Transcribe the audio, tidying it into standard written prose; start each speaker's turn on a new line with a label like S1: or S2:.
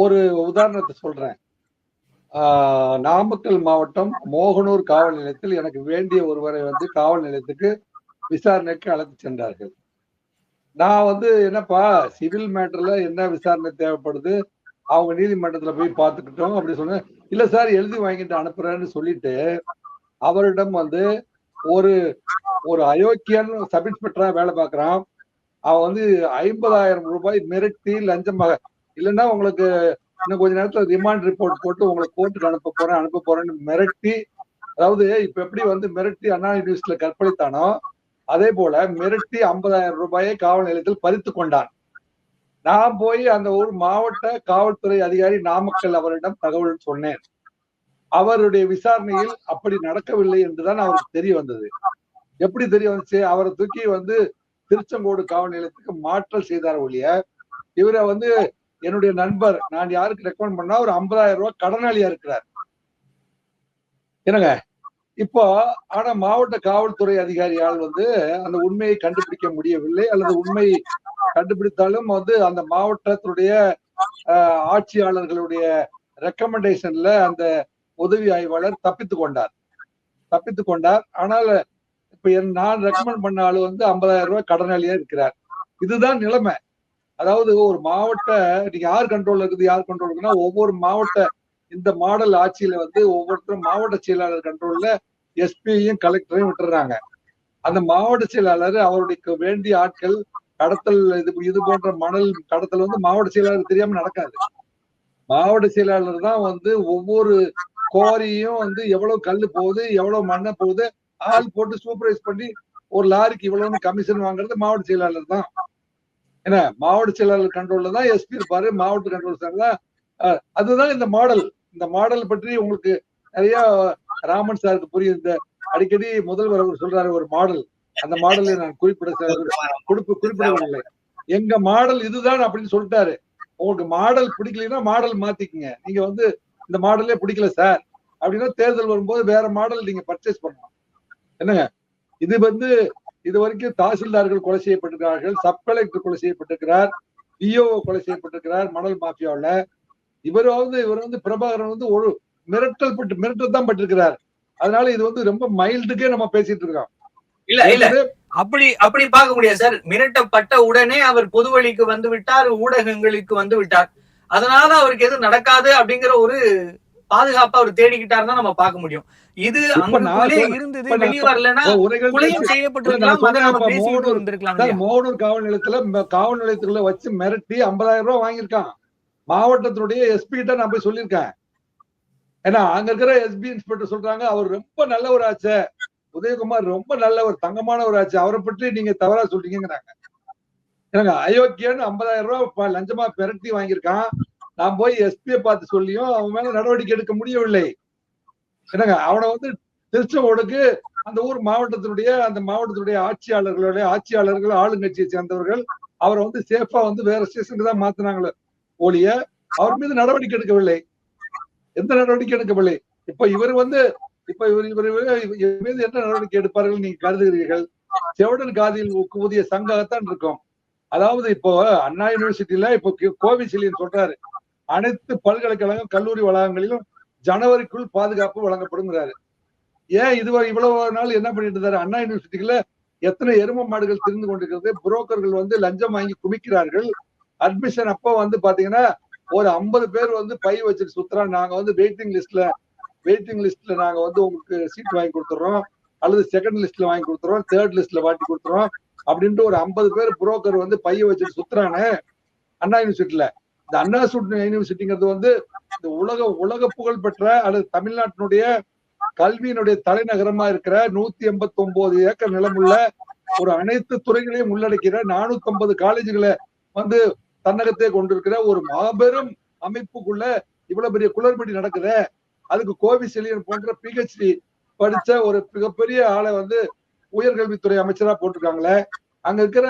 S1: ஒரு உதாரணத்தை சொல்றேன். நாமக்கல் மாவட்டம் மோகனூர் காவல் நிலையத்தில் எனக்கு வேண்டிய ஒருவரை வந்து காவல் நிலையத்துக்கு விசாரணைக்கு அழைத்து சென்றார்கள். நான் வந்து என்னப்பா சிவில் மேட்டர்ல என்ன விசாரணை தேவைப்படுது, அவங்க நீதிமன்றத்துல போய் பார்த்துக்கிட்டோம் அப்படி சொன்னேன். இல்ல சார் எழுதி வாங்கிட்டு அனுப்புறேன்னு சொல்லிட்டு, அவரிடம் வந்து ஒரு ஒரு அயோக்கியன் சப் இன்ஸ்பெக்டரா வேலை பார்க்கிறான். அவன் வந்து 50,000 ரூபாய் மிரட்டி லஞ்சமாக, இல்லைன்னா உங்களுக்கு இன்னும் கொஞ்ச நேரத்துல ரிமாண்ட் ரிப்போர்ட் போட்டு உங்களை கோர்ட்டுக்கு அனுப்ப போறேன்னு மிரட்டி, அதாவது இப்ப எப்படி வந்து மிரட்டி அண்ணா யூனிவர்சிட்டியில கற்பழித்தானோ அதே போல மிரட்டி 50,000 ரூபாயை காவல் நிலையத்தில் பறித்து கொண்டான். நான் போய் அந்த ஒரு மாவட்ட காவல்துறை அதிகாரி நாமக்கல் அவரிடம் தகவல் சொன்னேன். அவருடைய விசாரணையில் அப்படி நடக்கவில்லை என்றுதான் அவருக்கு தெரிய வந்தது. எப்படி தெரிய வந்துச்சு? அவரை தூக்கி வந்து திருச்செங்கோடு காவல் நிலையத்துக்கு மாற்றல் செய்தார் ஒழிய, இவரை வந்து என்னுடைய நண்பர், நான் யாருக்கு ரெக்கமெண்ட் பண்ணா ஒரு 50,000 ரூபாய் கடனாளியா இருக்கிறார். என்னங்க இப்போ ஆனா மாவட்ட காவல்துறை அதிகாரியால் வந்து அந்த உண்மையை கண்டுபிடிக்க முடியவில்லை, அல்லது உண்மை கண்டுபிடித்தாலும் வந்து அந்த மாவட்டத்துடைய ஆட்சியாளர்களுடைய ரெக்கமெண்டேஷன்ல அந்த உதவி ஆய்வாளர் தப்பித்துக் கொண்டார். ஆனால் இப்ப நான் ரெக்கமெண்ட் பண்ண ஆளு வந்து 50,000 ரூபாய் கடனாளியா இருக்கிறார். இதுதான் நிலைமை. அதாவது ஒரு மாவட்ட நீங்க யார் கண்ட்ரோல் இருக்குன்னா ஒவ்வொரு மாவட்ட இந்த மாடல் ஆட்சியில வந்து ஒவ்வொருத்தரும் மாவட்ட செயலாளர் கண்ட்ரோல்ல எஸ்பியையும் கலெக்டரையும் விட்டுறாங்க. அந்த மாவட்ட செயலாளர் அவருடைய வேண்டிய ஆட்கள் கடத்தல் இது போன்ற மணல் கடத்தல் வந்து மாவட்ட செயலாளர் தெரியாம நடக்காது. மாவட்ட செயலாளர் தான் வந்து ஒவ்வொரு குவாரியும் வந்து எவ்வளவு கல்லு போகுது, எவ்வளவு மண்ணை போகுது, ஆள் போட்டு சூப்பர்வைஸ் பண்ணி ஒரு லாரிக்கு இவ்வளவுன்னு கமிஷன் வாங்குறது மாவட்ட செயலாளர் தான். ஏன்னா மாவட்ட செயலாளர் கண்ட்ரோல்ல தான் எஸ்பி இருப்பாரு, மாவட்ட கண்ட்ரோல் தான். அதுதான் இந்த மாடல் பற்றி உங்களுக்கு நிறைய ராமன் சாருக்கு புரியும். இந்த அடிக்கடி முதல்வர் அவர் சொல்றாரு ஒரு மாடல், அந்த மாடலை நான் குறிப்பிடவில்லை. எங்க மாடல் இதுதான் அப்படின்னு சொல்லிட்டாரு. உங்களுக்கு மாடல் பிடிக்கலைன்னா மாடல் மாத்திக்கங்க. நீங்க வந்து இந்த மாடலே பிடிக்கல சார் அப்படின்னா தேர்தல் வரும்போது வேற மாடல் நீங்க பர்ச்சேஸ் பண்ணணும். என்னங்க இது வந்து இது வரைக்கும் தாசில்தார்கள் கொலை செய்யப்பட்டிருக்கிறார்கள், சப் கலெக்டர் கொலை செய்யப்பட்டிருக்கிறார், பிஓஓ கொலை செய்யப்பட்டிருக்கிறார் மணல் மாஃபியாவில். இவர் வந்து பிரபாகரன் வந்து ஒரு மிரட்டல் தான் பட்டிருக்கிறார். அதனால இது வந்து ரொம்ப மைல்டுக்கே நம்ம பேசிட்டு இருக்கோம்.
S2: இல்ல அப்படி பார்க்க முடியாது சார். மிரட்டப்பட்ட உடனே அவர் பொது வழிக்கு வந்து விட்டார், ஊடகங்களுக்கு வந்து விட்டார். அதனால அவருக்கு எதுவும் நடக்காது அப்படிங்கிற ஒரு பாதுகாப்பா அவர் தேடிக்கிட்டாருன்னா நம்ம பார்க்க முடியும். இது அங்குள்ளே இருந்தது, வெளியே வரலன்னா கொலையும் செய்யப்பட்டிருக்கலாம்.
S1: மோகனூர் காவல் நிலையத்துல வச்சு மிரட்டி 50,000 ரூபாய் வாங்கியிருக்கான். மாவட்டத்தினுடைய எஸ்பி கிட்ட நான் போய் சொல்லியிருக்கேன். ஏன்னா அங்க இருக்கிற எஸ்பி இன்ஸ்பெக்டர் சொல்றாங்க அவர் ரொம்ப நல்லவர் ஆச்சு, உதயகுமார் ரொம்ப நல்லவர், தங்கமானவர் ஆச்சு, அவரை பற்றி நீங்க தவறா சொல்றீங்கிறாங்க. எனக்கு அயோக்கியன்னு 50,000 ரூபாய் லஞ்சமா மிரட்டி வாங்கியிருக்கான். நான் போய் எஸ்பியை பார்த்து சொல்லியும் அவன் மேல நடவடிக்கை எடுக்க முடியவில்லை. என்னங்க அவனை வந்து திருச்செங்கோடுக்கு அந்த ஊர் மாவட்டத்தினுடைய ஆட்சியாளர்கள் ஆளுங்கட்சியை சேர்ந்தவர்கள் அவரை வந்து சேஃபா வந்து வேற ஸ்டேஷனுக்கு தான் மாத்தினாங்களே ஒழிய அவர் மீது நடவடிக்கை எடுக்கவில்லை. எந்த நடவடிக்கை எடுக்கவில்லை. இப்ப இவர் மீது என்ன நடவடிக்கை எடுப்பார்கள் நீங்க கருதுகிறீர்கள்? செவடன் காதியில் ஊதிய சங்கத்தான் இருக்கும். அதாவது இப்போ அண்ணா யூனிவர்சிட்டியில இப்போ கோவிசிலியன் சொல்றாரு, அனைத்து பல்கலைக்கழகம் கல்லூரி வளாகங்களிலும் ஜனவரிக்குள் பாதுகாப்பு வழங்கப்படுங்கிறாரு. ஏன் இதுவரை இவ்வளவு நாள் என்ன பண்ணிட்டு இருந்தாரு? அண்ணா யூனிவர்சிட்டியில எத்தனை எரும மாடுகள் திரிந்து கொண்டிருக்கிறது, புரோக்கர்கள் வந்து லஞ்சம் வாங்கி குமிக்கிறார்கள். அட்மிஷன் அப்போ வந்து பாத்தீங்கன்னா ஒரு 50 பேர் வந்து பை வச்சுட்டு சுத்துறாங்க. நாங்க வந்து வெயிட்டிங் லிஸ்ட்ல நாங்க வந்து உங்களுக்கு சீட் வாங்கி கொடுத்துறோம், அல்லது செகண்ட் லிஸ்ட்ல வாங்கி கொடுத்துறோம், தேர்ட் லிஸ்ட்ல வாட்டி கொடுத்துறோம் அப்படின்ட்டு ஒரு 50 பேர் புரோக்கர் வந்து பைய வச்சுட்டு சுத்துறானே அண்ணா யூனிவர்சிட்டியில. இந்த அண்ணா யூனிவர்சிட்டிங்கிறது வந்து இந்த உலக புகழ் பெற்ற அல்லது தமிழ்நாட்டினுடைய கல்வியினுடைய தலைநகரமா இருக்கிற 189 ஏக்கர் நிலமுள்ள ஒரு அனைத்து துறைகளையும் உள்ளடக்கிற 450 காலேஜுகளை வந்து தன்னகத்தை கொண்டிருக்கிற ஒரு மாபெரும் அமைப்புக்குள்ள இவ்வளவு பெரிய குளறுபடி நடக்குது. அதுக்கு கோவிசெலியன் போன்ற பிஹெச்டி படிச்ச ஒரு மிகப்பெரிய ஆளை வந்து உயர்கல்வித்துறை அமைச்சரா போட்டிருக்காங்களே. அங்க இருக்கிற